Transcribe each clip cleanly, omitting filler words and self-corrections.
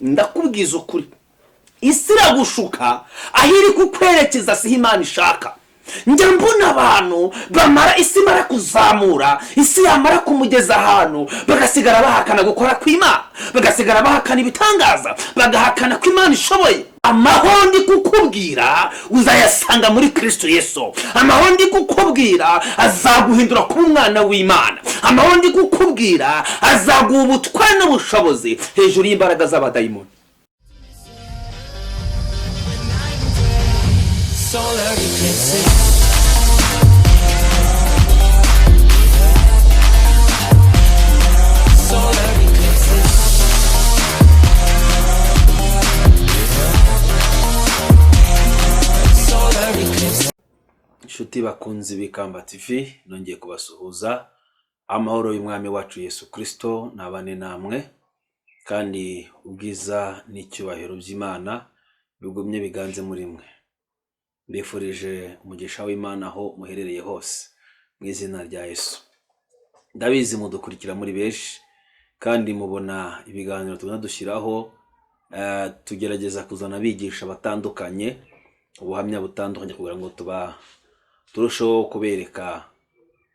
ndakubwiza ukuri, isi iragushuka aho iri kukwerekeza siho Imana ishaka. Njya mbona abantu bamara isi mara kuzamura, isi yamara kumugeza ahantu bagasigara bahakana gukora kw'Imana, bagasigara bahakana ibitangaza, bagahakana ko Imana ishoboye. Amahoro ndi kukubwira uzayasanga muri Kristo Yesu. Amahoro ndi kukubwira azaguhindura kuba umwana w'Imana. Amahoro ndi kukubwira azaguha ubutware n'ubushobozi hejuru y'imbaraga z'abadayimoni. Inshuti bakunzi b'Ikamba TV, nongeye kubasuhuza. Amahoro y'umwami wacu Yesu Kristo nabane namwe, kandi ubwiza n'icyubahiro by'Imana bigumye biganze muri mwe. Mbifurije umugisha w'Imana aho muherereye hose mu izina rya Yesu. Ndabizi mudukurikira muri benshi, kandi mubona ibiganiro tugenda dushyiraho, tugerageza kuzana abigisha batandukanye, ubuhamya butandukanye kugira ngo turusheho kubereka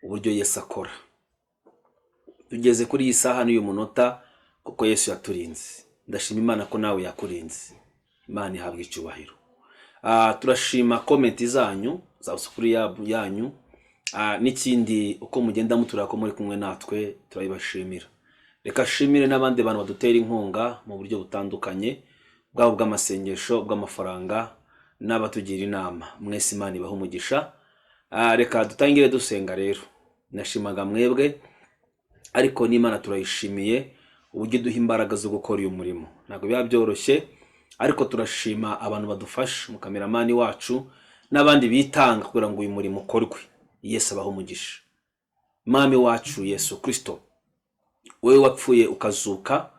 uburyo Yesu akora. Tugeze kuri iyi saha n'uyu munota kuko Yesu yaturinze. Ndashima Imana ko nawe yakurinze. Imana ihabwa icyubahiro. Turashima komenti zanyu kuri yanyu, n'ikindi uko mugenda mutura ko muri kumwe natwe turabibashimira. Reka shimire n'abandi bantu badutera inkunga mu buryo butandukanye, bwabo bw'amasengesho, bw'amafaranga, n'abatugira inama. Mwese Imana ibahe umugisha. Reka dutangire dusenga rero. Nashimaga mwebwe, ariko n'Imana turayishimiye uburyo duha imbaraga zo gukora uyu murimo. Ntabwo biba byoroshye, ariko turashima abantu badufasha, mukameramani wacu n'abandi bitanga kugira ngo uyu murimo ukorwe. Yesu abahe umugisha. Mwami wacu Yesu Kristo, wewe wapfuye ukazuka,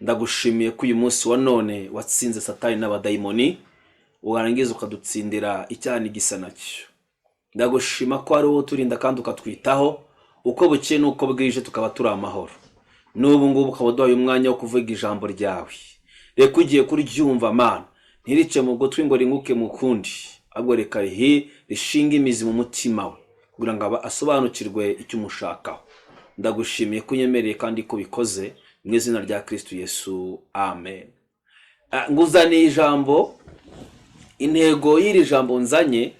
ndagushimiye ko uyu munsi wa none watsinze Satani n'abadayimoni, ugarangiza ukadutsindira icyaha n'igisa nacyo. Ndagushima ko ari wowe turinda kandi ukatwitaho, uko bukeye n'uko bwije tukaba turi amahoro. N'ubu ngubu ukaba uduhaye umwanya wo kuvuga ijambo ryawe. Reka ugiye kuryumva Mana, ntirice mu gutwi ngo ringuke mu kundi, ahubwo reka rishinga imizi mu mutima we, kugira ngo asobanukirwe icyo umushakaho. Ndagushimiye ko unyemereye kandi ko bikoze mu izina rya Kristo Yesu, amen. Nguzaniye ijambo, intego y'iri jambo nzanye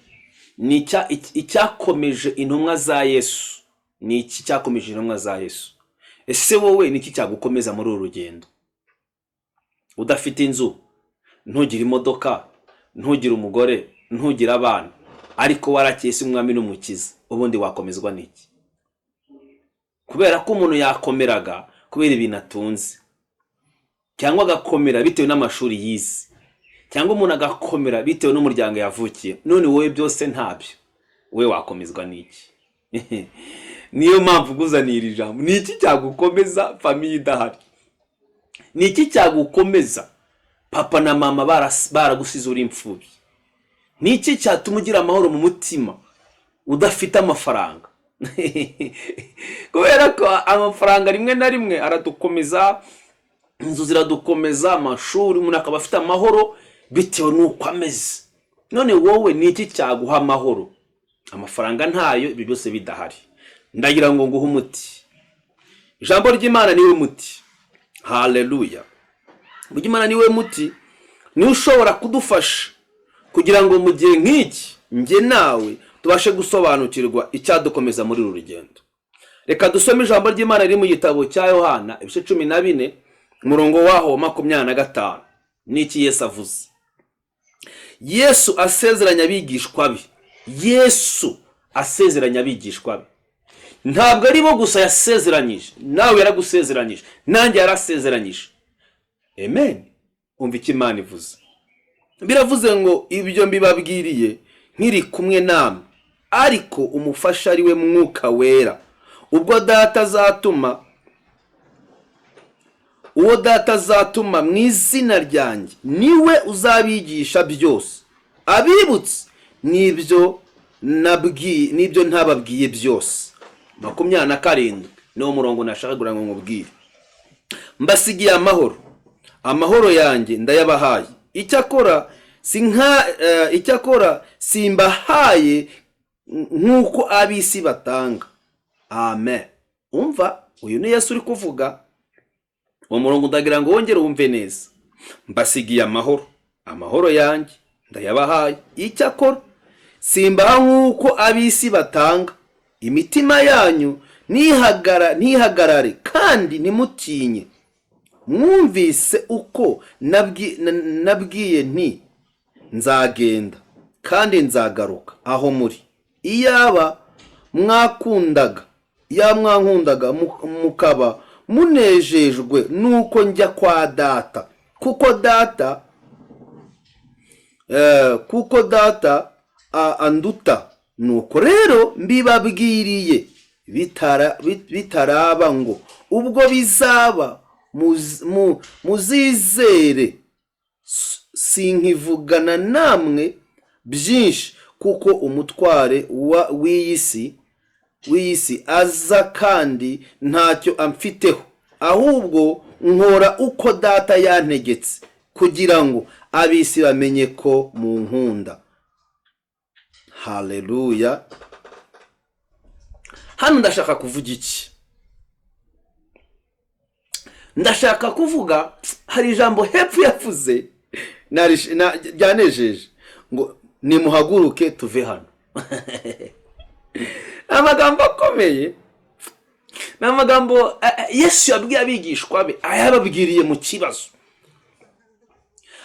ni icyakomeje intumwa za Yesu. Ni iki cyakomeje intumwa za Yesu? Ese wowe ni iki cyagukomeza muri uru rugendo? Udafite inzu, ntugire imodoka, ntugire umugore, ntugire abana, ariko warakiyese umwami n'umukiza, ubundi wakomezwa n'iki? Kubera ko umuntu yakomeraga kubera ibintu atunze, cyangwa agakomera bitewe n'amashuri yize, cyangwa umuntu agakomera bitewe n'umuryango yavukiye. None wowe byose ntabyo, wowe wakomezwa n'iki? Niyo mpamvu nguzanira ijambo. Ni iki cyagukomeza famiye idahari? Ni iki cyagukomeza papa na mama baragusize uri imfubyi? Ni iki cyatuma ugira amahoro mu mutima udafite amafaranga? Kubera ko amafaranga rimwe na rimwe aradukomeza, inzu ziradukomeza, amashuri, umuntu akaba afite amahoro bitewe n'uko ameze. None wowe ni iki cyaguha amahoro? Amafaranga ntayo, ibyo byose bidahari. Ndagira ngo nguhe umuti. Ijambo ry'Imana niwe muti. Haleluya. Imana niwe muti, ni ushobora kudufasha kugira ngo mu gihe nk'iki nge nawe tubashe gusobanukirwa icyadukomeza muri uru rugendo. Reka dusome ijambo ry'Imana riri mu gitabo cya Yohana ibice 14 umurongo waho 25. Niki Yesu avuze? Yesu asezeranya abigishwa be. Yesu asezeranya abigishwa be. Ntabwo ari bo gusa yasezeranyije, nawe yaragusezeranyije, nanjye yarasezeranyije. Amen. Umva icyo Imana ivuze. Biravuze ngo ibyo mbibabwiriye nkiri kumwe namwe, ariko umufasha ari we Mwuka Wera, ubwo data azatuma mu izina ryanjye, niwe uzabigisha byose, abibutse n'ibyo ntababwiye byose. 27 niwo murongo nashaka kugira ngo nkubwire. Mbasigiye amahoro, amahoro yanjye ndayabahaye, icyakora simbahaye nk'uko ab'isi batanga. Amen. Umva, uyu ni Yesu uri kuvuga. Uwo murongo ndagira ngo wongere wumve neza. Mbasigiye amahoro yanjye ndayabahaye, icyakora simbaha nk'uko ab'isi batanga. Imitima yanyu ntihagarare kandi ntimutinye. Mwumvise uko nabwiye nti nzagenda kandi nzagaruka aho muri. Iyaba mwankundaga mukaba munejejwe nuko njya kwa data, kuko data anduta. Nuko rero mbibabwiriye bitaraba ngo ubwo bizaba muzizere. Sinkivugana namwe byinshi kuko umutware w'iyisi aza kandi ntacyo amfiteho, ahubwo nkora uko data yantegetse, kugira ngo ab'isi bamenye ko munkunda. Haleluya. Hano ndashaka kuvuga iki? Ndashaka kuvuga, hari ijambo hepfo yavuze ryanejeje ngo nimuhaguruke tuve hano. Amagambo akomeye, n'amagambo Yesu yabwiye abigishwa be, ayababwiriye mu kibazo.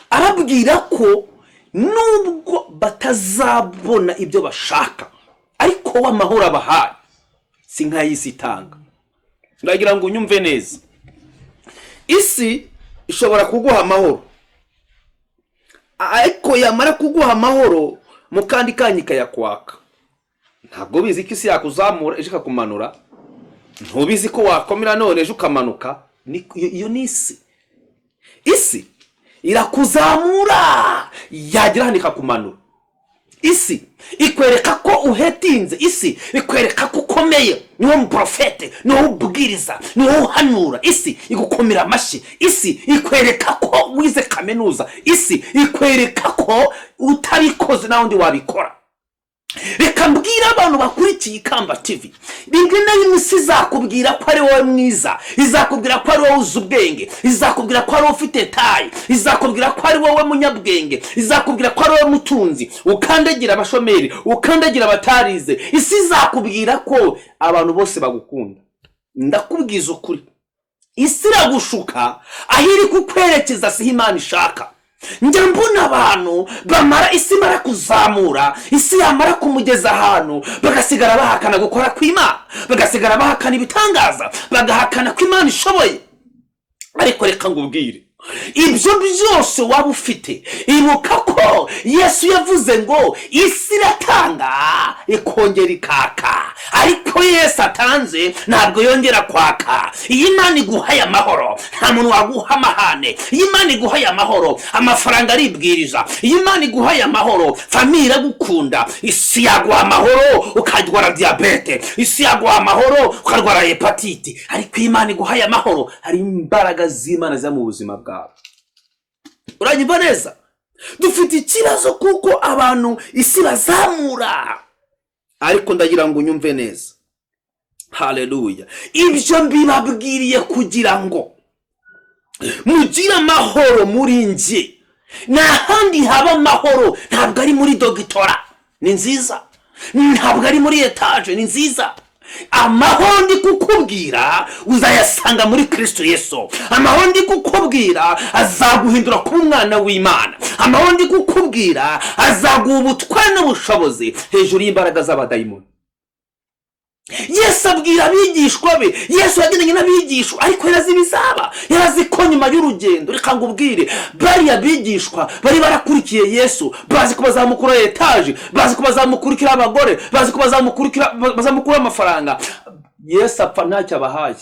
Arabwira ko nubwo batazabona ibyo bashaka, ariko w'amahoro abahaye si nk'ay'isi itanga. Ndagira ngo unyumve neza. Isi ishobora kuguha amahoro, ariko yamara kuguha amahoro mu kandi kanya ikayakwaka. Ntabwo bizi ko isi yakuzamura ejo ikakumanura, ntubizi ko wakomera none ejo ukamanuka. Iyo ni isi. Isi irakuzamura yagira hano ikakumanura. Isi ikwereka ko uhetinze. Isi ikwereka ko ukomeye, niwo muprofete, niwo ubwiriza, niwo uhanura. Isi igukomera amashyi. Isi ikwereka ko wize kaminuza. Isi ikwereka ko utabikoze naho ndi wabikora. Reka mbwira abantu bakurikiye Ikamba TV, rimwe na rimwe isi izakubwira ko ari wowe mwiza, izakubwira ko ari wowe uzi ubwenge, izakubwira ko ari wowe ufite tayi, izakubwira ko ari wowe munyabwenge, izakubwira ko ari wowe mutunzi, ukandagira abashomeri, ukandagira abatarize. Isi izakubwira ko abantu bose bagukunda. Ndakubwiza ukuri, isi iragushuka, aho iri kukwerekeza si Imana ishaka. Njya mbona abantu bamara isi mara kuzamura, isi yamara kumugeza ahantu bagasigara bahakana gukora kw'Imana, bagasigara bahakana ibitangaza, bagahakana ko Imana ishoboye. Ariko reka ngubwire, ibyo byose waba ufite, ibuka ko Yesu yavuze ngo isi iratanga ikongera ikaka, ariko Yesu atanze ntabwo yongera kwaka. Iyi Imana iguhaye amahoro, nta muntu waguha amahane. Iyi Imana iguhaye amahoro, amafaranga aribwiriza. Iyi Imana iguhaye amahoro, famille iragukunda. Isi yaguha amahoro ukarwara diabete, isi yaguha amahoro ukarwara hepatite, ariko iyi Imana iguhaye amahoro, hari imbaraga z'Imana za mu buzima bwawe. Uranyumva neza? Dufite ikibazo kuko abantu isi bazamura, ariko ndagira ngo unyumve neza. Haleluya. Ibyo mbibabwiriye kugira ngo mugire amahoro muri nje. N'ahandi haba amahoro, ntabwo ari muri dogitora, ni nziza. Ntabwo ari muri etaje, ni nziza. Amahoro ndi kukubwira uzayasanga muri Kristo Yesu. Amahoro ndi kukubwira azaguhindura kuba umwana w'Imana. Amahoro ndi kukubwira azaguha ubutware n'ubushobozi hejuru y'imbaraga z'abadayimoni. Yesu abwira abigishwa be, Yesu yagendanye n'abigishwa, ariko yarazibizaba, yaraziko nyuma y'urugendo. Reka ngubwire, bari abigishwa bari barakurikiye Yesu, bazi ko bazamukura etaje, bazi ko bazamukurikira abagore, bazi ko bazamukura amafaranga. Yesu apfa ntacyo abahaye,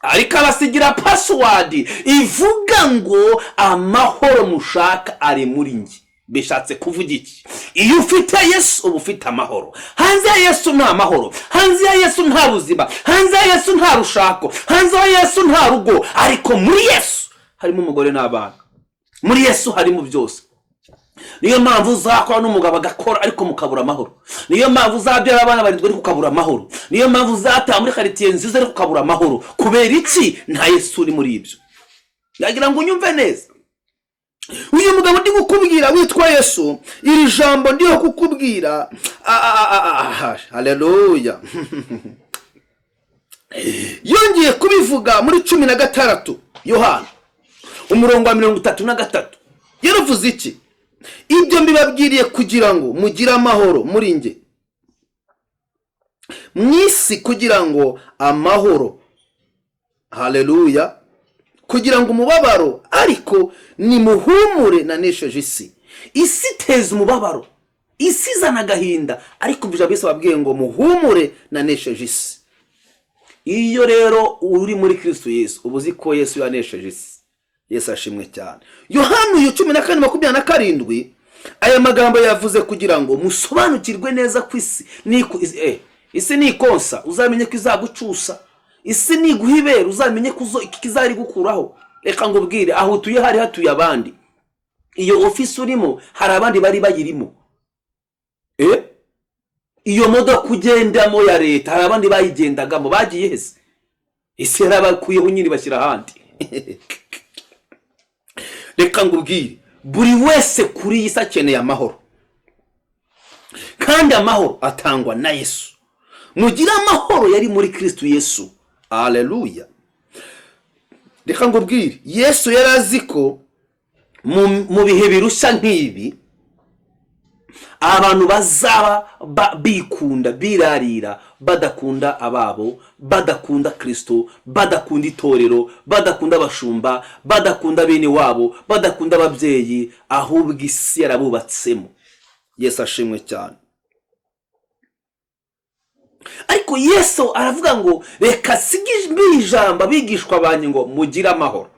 ariko abasigira password ivuga ngo amahoro mushaka ari muri nge. Bishatse kuvuga iki? Iyo ufite Yesu uba ufite amahoro. Hanze ya Yesu nta mahoro, hanze ya Yesu nta buzima, hanze ya Yesu nta rushako, hanze ya Yesu nta rugo, ariko muri Yesu harimo umugore n'abana. Muri Yesu harimo byose. Niyo mpamvu uzakora n'umugabo agakora ariko mukabura amahoro. Niyo mpamvu uzabyara abana barindwi ariko ukabura amahoro. Niyo mpamvu uzataha muri quartier nziza ariko ukabura amahoro. Kubera iki? Nta Yesu uri muri ibyo. Ndagira ngo unyumve neza. Uyu mugabo ndi gukubwira witwa Yesu, iri jambo ndiho kukubwira, haleluya. Yongeye kubivuga muri 16 Yohana umurongo wa 33. Yaravuze iki? Ibyo mbibabwiriye kugira ngo mugire amahoro muri nge, mwisi kugira ngo amahoro, haleluya, kugira ngo umubabaro ariko nimuhumure nanesheje isi. Isi iteza umubabaro, isi izana agahinda, ariko bijya bise babwiye ngo muhumure nanesheje isi. Iyo rero uri muri Kristo Yesu ubuzi ko Yesu yanesheje isi. Yesu ashimwe cyane. Yohana 14:27 aya magambo yavuze kugira ngo musobanukirwe neza ku isi isi ni konsa uzamenye ko izagucusa, isi ni guhibera uzamenye ko kizari gukuraho. Reka ngubwire, aho utuye hari hatuye abandi, iyo office urimo hari abandi bari bayirimo. Iyo modoka ugendamo ya leta hari abandi bayigendagamo, bagiye hese. Isi yarabakuyeho nyiri bashyira ahandi. Reka ngubwire, buri wese kuri iyi si akeneye amahoro, kandi amahoro atangwa na Yesu. Mugira amahoro yari muri Kristo Yesu. Haleluya. Reka ngubwire, Yesu yarazi ko mu bihe birushya nk'ibi abantu bazaba bikunda, birarira, badakunda ababo, badakunda Kristo, badakunda itorero, badakunda abashumba, badakunda bene wabo, badakunda ababyeyi, ahubwo isi yarabubatsemo. Yesu ashimwe cyane. Ariko Yesu aravuga ngo reka sigijwe ijambo bigishwa banyu ngo mugire amahoro.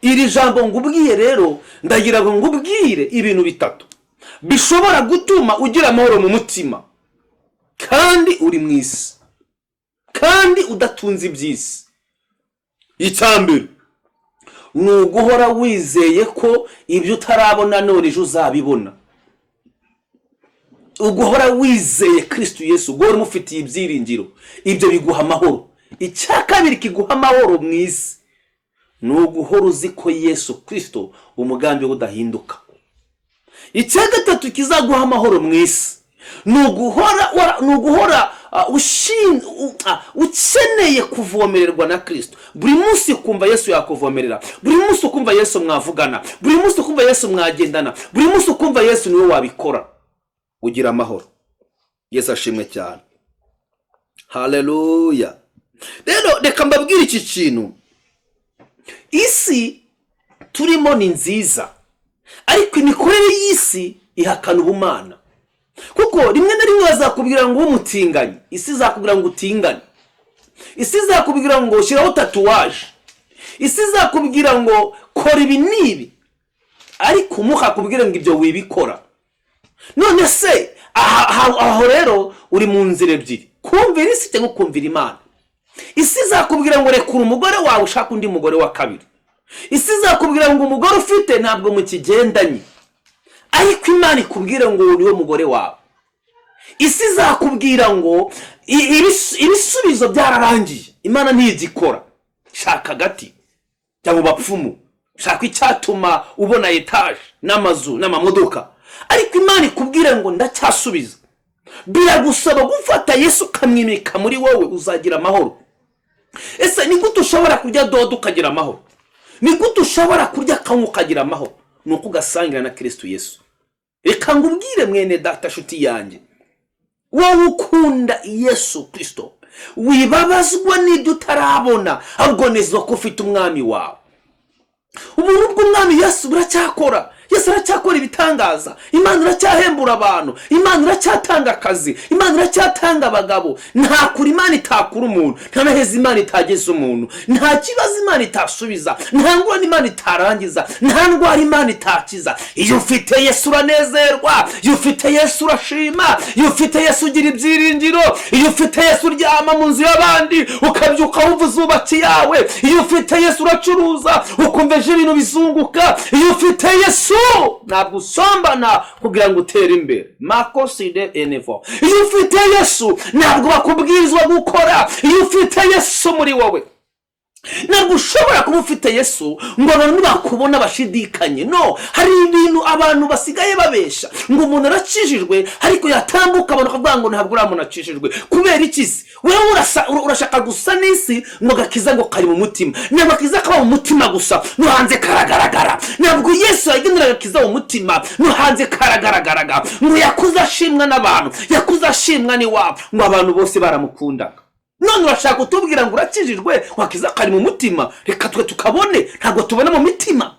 Iri jambo ngubwiye rero ndagira ngo ngubwire ibintu bitatu bishobora gutuma ugira amahoro mu mutima kandi uri mu isi, kandi udatunze iby'isi. Icyambere ni uguhora wizeye ko ibyo utarabona none ejo uzabibona. Uguhora wizeye Kristo Yesu, guhora mufitiye ibyiringiro, ibyo biguha amahoro. Icya kabiri kiguha amahoro mu isi ni uguhora uzi ko Yesu Kristo umugambi udahinduka. Icya gatatu kizaguha amahoro mu isi ni uguhora ukeneye kuvomererwa na Kristo. Buri munsi ukumva Yesu yakuvomerera, buri munsi ukumva Yesu mwavugana, buri munsi ukumva Yesu mwagendana, buri munsi ukumva Yesu niwe wabikora. Ugira amahoro. Yesu ashimwe cyane. Haleluya. Rero reka mbabwire iki kintu, isi turimo ni nziza, ariko imikorere y'isi ihakana ubumana. Kuko rimwe na rimwe bazakubwira ngo umutinganye, isi izakubwira ngo utingane, isi izakubwira ngo shiraho tatuwaje, isi izakubwira ngo kora ibi nibi, ariko mukakubwira ngo ibyo wibikora. None se aho rero uri mu nzira ebyiri, kumvira isi cyangwa kumvira Imana. Isi izakubwira ngo rekura umugore wawe ushaka undi mugore wa kabiri, isi izakubwira ngo umugore ufite ntabwo mukigendanye, ariko Imana ikubwira ngo niwe mugore wawe. Isi izakubwira ngo ibisubizo byararangiye, Imana ntiyigikora. Shaka gati cyangwa bapfumu, shaka icyatuma ubona etage n'amazu n'amamodoka, ariko Imana ikubwira ngo ndacyasubiza. Biragusaba gufata Yesu ukamwimika muri wowe, uzagira amahoro. Ese ni gute ushobora kurya dodo ukagira amahoro? Ni gute ushobora kurya kamwe ukagira amahoro? Nuko ugasangira na Kristo Yesu. Reka ngubwire mwene data shuti yanjye, wowe ukunda Yesu Kristo, wibabazwa n'ibyo utarabona, ahubwo nezwa ko ufite umwami wawe. Ubuntu bw'umwami Yesu buracyakora. Yesu aracyakora ibitangaza, Imana iracyahembura abantu, Imana iracyatanga akazi, Imana iracyatanga abagabo. Nta kuri Imana itakura umuntu, nta naheza Imana itageza umuntu, nta kibazo Imana itasubiza, nta ngorane Imana itarangiza, nta ndwara Imana itakiza. Iyo ufite Yesu uranezerwa, iyo ufite Yesu urashima, iyo ufite Yesu ugira ibyiringiro, iyo ufite Yesu uryama mu nzu y'abandi ukabyuka wumva uzubatse yawe, iyo ufite Yesu uracuruza ukumva ejo ibintu bizunguka, iyo ufite Yesu ntabwo usombana kugira ngo utere imbere. Makoside enevo. Iyo ufite Yesu ntabwo bakubwirizwa gukora, iyo ufite Yesu muri wowe ntabwo ushobora kuba ufite Yesu ngo abantu bakubona bashidikanye. No, hari ibintu abantu basigaye babesha ngo umuntu arakijijwe ariko yatambuka abantu bakavuga ngo ntabwo uri umuntu akijijwe. Kubera ikizi? Wewe urashaka gusa n'isi ngo gakiza ngo kari mu mutima. Ntabwo gakiza kaba mu mutima gusa no hanze karagaragara. Ntabwo Yesu yagendera gakiza mu mutima no hanze karagaragara. Ngo yakuza ashimwa n'abantu, yakuza ashimwa ni wabo, ngo abantu bose baramukundaga. None urashaka kutubwira ngo urakijijwe wakiza kari mu mutima? Reka twe tukabone, ntabwo tubona mu mitima.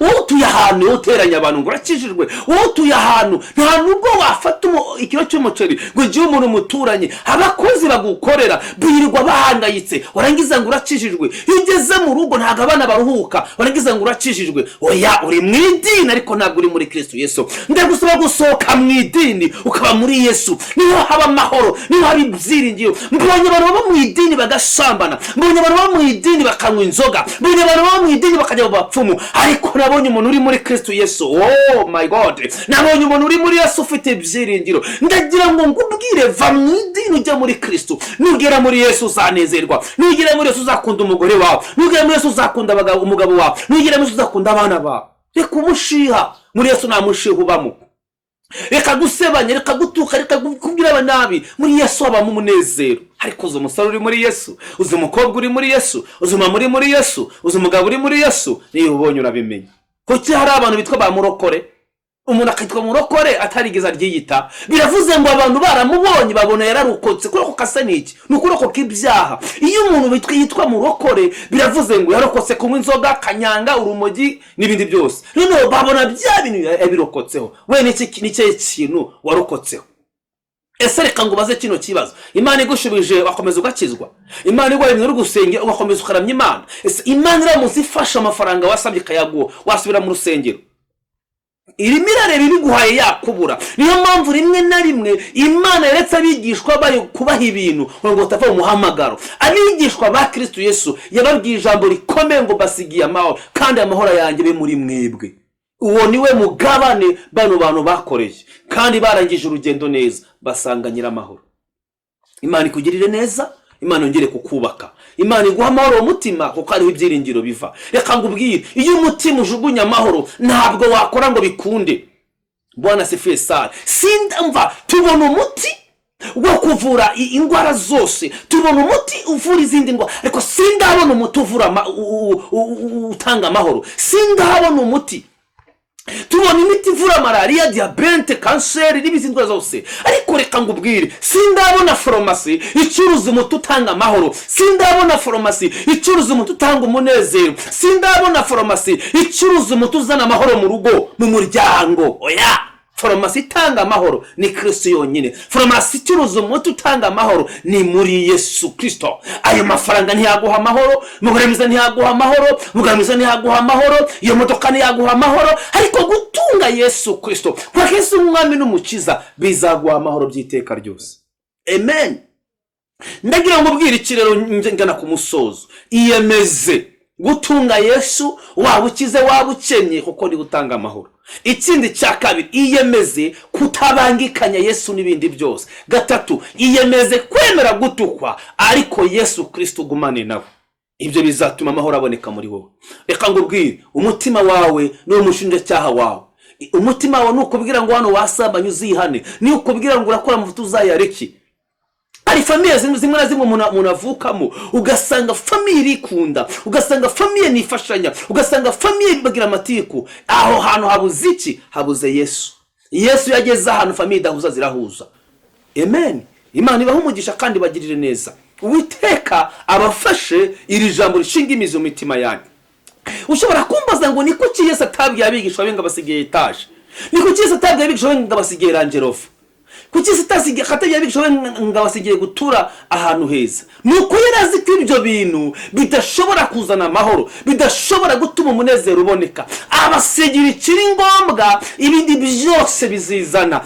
Wowe utuye ahantu uteranya abantu ngo urakijijwe, wowe utuye ahantu nta nubwo wafata ikiro cy'umuceri ngo ugiye umuntu muturanye, abakozi bagukorera birirwa bahangayitse, warangiza ngo urakijijwe. Iyo ugeze mu rugo ntabwo abana baruhuka, warangiza ngo urakijijwe. Oya, uri mu idini ariko ntabwo uri muri Kristo Yesu. Ndagusaba gusohoka mu idini ukaba muri Yesu, niho haba amahoro, niho haba ibyiringiro. Mbonye abantu baba mu idini bagasambana, mbonye abantu baba mu idini bakanywa inzoga, mbonye abantu baba mu idini bakajya mu bapfumu, ariko nabonye umuntu uri muri Kristo Yesu. Oh my God, nabonye umuntu uri muri Yesu ufite ibyiringiro. Ndagira ngo ngubwire, va mu idini ujya muri Kristo. Nugera muri Yesu uzanezerwa, nugera muri Yesu uzakunda umugore wawe, nugera muri Yesu uzakunda umugabo wawe, nugera muri Yesu uzakunda abana bawe. Reka umushiha muri Yesu, nta mushiha ubamo. Reka gusebanya, reka gutuka, reka kubwira abanabi. Muri Yesu habamo umunezero. Ariko uzi umusore uri muri Yesu, uzi umukobwa uri muri Yesu, uzi umama uri muri Yesu, uzi umugabo uri muri Yesu, niyo ubonye urabimenya. Kuki hari abantu bitwa ba murokore? Umuntu akitwa murokore atarigeze aryiyita. Biravuze ngo abantu baramubonye babona yararukotse. Kuroko kasa niki? Nukuroko k'ibyaha. Iyo umuntu yitwa murokore biravuze ngo yarokotse kunywa inzoga, kanyanga, urumogi n'ibindi byose. None babona bya bintu yabirokotseho. We ni kintu warokotseho. Ese reka ngo baze kino kibazo. Imana igushubije wakomeza ugakizwa? Imana igwaye ibintu urugusenge ugakomeza ukaramya Imana? Ese Imana iramuzi ifasha amafaranga wasabye kayaguha wasubira mu rusengero? Iri mirarebe biguhaye yakubura. Niyo mpamvu rimwe na rimwe Imana yaretse abigishwa bayo kubaha ibintu ngo batava mu muhamagaro. Abigishwa ba Kristo Yesu yababwiye ijambo rikomeye ngo basigiye amahoro, kandi amahoro yanjye be muri mwebwe. Uwo niwe mugabane bano bantu bakoreye, kandi barangije urugendo neza basanga nyiramahoro. Imana ikugirire neza, Imana yongere kukubaka, Imana iguha amahoro mu mutima kuko ariho ibyiringiro biva. Reka ngubwire, iyo umutima ujugunya amahoro ntabwo wakora ngo bikunde. Bwana sifiwe sana. Sindamva tubona umuti wo kuvura indwara zose, tubona umuti uvura izindi ndwara, ariko sindabona umuti uvura utanga amahoro. Sindabona umuti. Tubona imiti ivura malaria, diabete, kanseri n'ibindi ndwara zose, ariko reka ngubwire, sindabona farumasi icuruza umuti utanga amahoro, sindabona farumasi icuruza umuti utanga umunezero, sindabona farumasi icuruza umuti uzana amahoro mu rugo, mu muryango. Oya, farumasi itanga amahoro ni Kristo yonyine. Farumasi icuruza umuti utanga amahoro ni muri Yesu Kristo. Ayo mafaranga ntiyaguha amahoro, muguramiza ntiyaguha amahoro, muguramiza ntiyaguha amahoro, iyo modoka ntiyaguha amahoro, ariko gutunga Yesu Kristo kwa Yesu umwami n'umukiza bizaguha amahoro by'iteka ryose. Amen. Ndagira ngo ubwire ikirero ngana ku musozo. Iyemeze gutunga Yesu, waba ukize waba ukennye, kuko ni gutanga amahoro. Ikindi cya kabiri, iyemeze kutabangikanya Yesu n'ibindi byose. Gatatu, iyemeze kwemera gutukwa ariko Yesu Kristo gumane nawe. Ibyo bizatuma amahoro aboneka muri wowe. Reka ngubwire, umutima wawe ni umushinjacyaha wawe. Umutima wawe nukubwira ngo hano wasambanye uzihane, ni ukubwira ngo urakora amavuta uzayareke. Ari famiye zimwe na zimwe umuntu avukamo, ugasanga famiye irikunda, ugasanga famiye nifashanya, ugasanga famiye bagira amatiku. Aho hantu habuze iki? Habuze Yesu. Yesu yageze ahantu famiye idahuza zirahuza. Amen. Imana ibaha umugisha kandi bagirire neza. Uwiteka abafashe iri jambo rishinga imizi mu mitima yanyu. ushobora kumbaza ngo ni kuki Yesu atabwiye abigishwa be ngo abasigiye etaje, ni kuki Yesu atabwiye abigishwa be ngo abasigiye Range Rover, kuki Yesu atabwiye abigishwa be ngo abasigiye gutura ahantu heza? Nuko yari azi ko ibyo bintu bidashobora kuzana amahoro, bidashobora gutuma umunezero uboneka. Abasigira ikiri ngombwa, ibindi byose bizizana.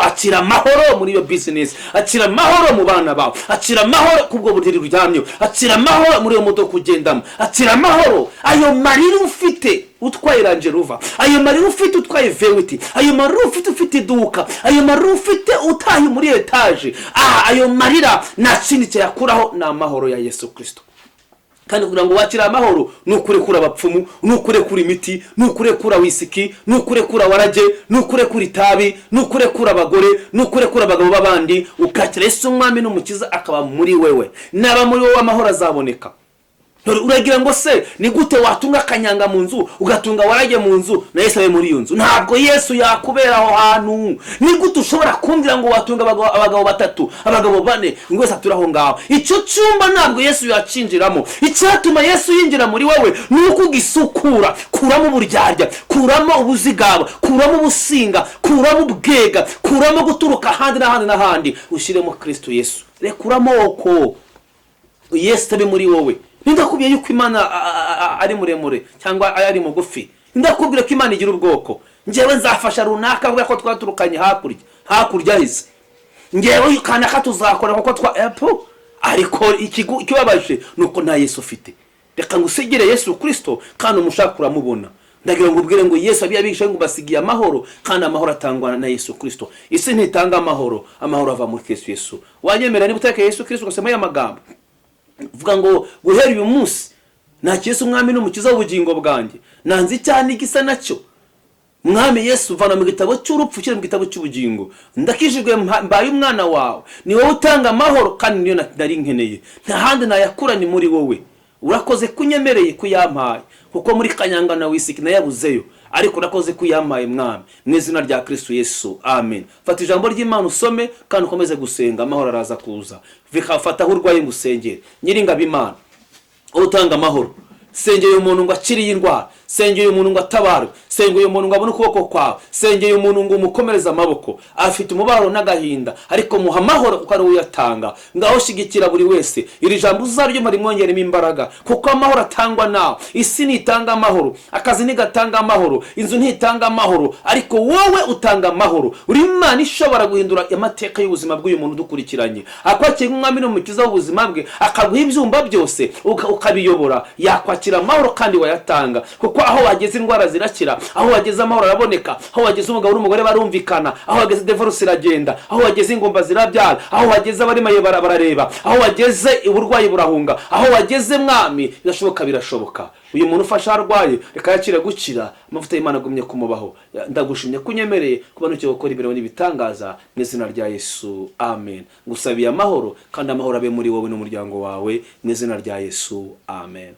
Akira amahoro muri iyo business, akira amahoro mu bana bawe, akira amahoro kubwo buriri uryamye, akira amahoro muri iyo modoka ugendamo, akira amahoro. Ayo marira ufite utwaye Range Rover, ayo marira ufite utwaye Vewiti, ayo marira ufite iduka, ayo marira ufite utaye muri etaje, ayo marira nta kindi cyakuraho na amahoro ya Yesu Kristo. Kandi kugira ngo wakire amahoro nukurekura abapfumu, nukurekura imiti, nukurekura wisiki, nukurekura warage, nukurekura itabi, nukurekura abagore, nukurekura abagabo babandi, ukakira Yesu umwami n'umukiza akaba muri wewe. Naba muri wowe amahoro azaboneka. Uragira ngo se ni gute watunga kanyanga mu nzu ugatunga warage mu nzu na Yesu abe muri iyo nzu? Ntabwo Yesu yakubera aho hantu. Ni gute ushobora kumbwira ngo watunga abagabo batatu, abagabo bane, ngo Yesu aturaho ngaho? Icyo cyumba ntabwo Yesu yacinjiramo. Icyatuma Yesu yinjira muri wowe nuko ugisukura, kuramo uburyarya, kuramo ubuzigaba, kuramo ubusinga, kuramo ubwega, kuramo guturuka ahandi n'ahandi, ushyiremo Kristo Yesu. Rekuramo oko Yesu abe muri wowe. Ndakubwiye yuko Imana ari muremure cyangwa ari mugufi. Ndakubwira ko Imana igira ubwoko. Ngewe nzafasha runaka avuga ko twaturukanye hakurya hise. Ngewe kanaka tuzakora kuko ariko ikibabaje nuko nta Yesu ufite. Reka ngusigire Yesu Kristo kandi umushaka kuramubona. Ndagira ngo ubwire ngo Yesu abigisha ngo basigiye amahoro, kandi amahoro atangwa na Yesu Kristo. Isi ntitanga amahoro, amahoro ava muri Kristo Yesu. Wanyemera ni butake Yesu Kristo gusema ya magambo. Vuga ngo guhera uyu munsi nta Yesu umwami n'umukiza w'ubugingo bwanjye, nanzi cyane igisa nacyo. Mwami Yesu vana mu gitabo cy'urupfu kiri mu gitabo cy'ubugingo. Ndakijijwe mbaye umwana wawe. Ni wowe utanga amahoro kandi niyo nari nkeneye. Nta handi nayakura ni muri wowe. Urakoze kunyemereye kuyampaye, kuko muri kanyanga na wisiki nayabuzeyo, ariko urakoze kuyampaye mwami, mu izina rya Kristo Yesu, amen. Fata ijambo ry'Imana usome kandi ukomeze gusenga, amahoro araza kuza. Vikafata urwaye ngusengere. Nyiringabo Imana utanga amahoro, sengeye umuntu ngo akiriye indwara, sengeye umuntu ngo atabarwe, sengeye umuntu ngo abone ukuboko kwawe, sengeye umuntu ngo umukomereze amaboko, afite umubaro n'agahinda, ariko muha amahoro kuko ari uyatanga. Ngaho shigikira buri wese, iri jambo uzaryo muri mwongeremo imbaraga, kuko amahoro atangwa nawe. Isi nitanga amahoro, akazi nigatanga amahoro, inzu ntitanga amahoro, ariko wowe utanga amahoro. Uri Imana ishobora guhindura amateka y'ubuzima bw'uyu muntu dukurikiranye, akwakira umwami n'umukiza w'ubuzima bwe, akaguha ibyumba byose ukabiyobora. Yakwakira amahoro kandi wayatanga, kuko aho wageze indwara zirakira, aho wageze amahoro araboneka, aho wageze umugabo n'umugore barumvikana, aho wageze divorce iragenda, aho wageze ingomba zirabyara, aho wageze abari maye barareba, aho wageze uburwayi burahunga, aho wageze mwami birashoboka. Uyu muntu ufasha arwaye reka yakira gukira, amavuta y'Imana agumye kumubaho. Ndagushimye kunyemereye kuba nucyo gukora ibirimo n'ibitangaza mu izina rya Yesu, amen. Ngusabiye amahoro kandi amahoro abe muri wowe n'umuryango wawe mu izina rya Yesu, amen.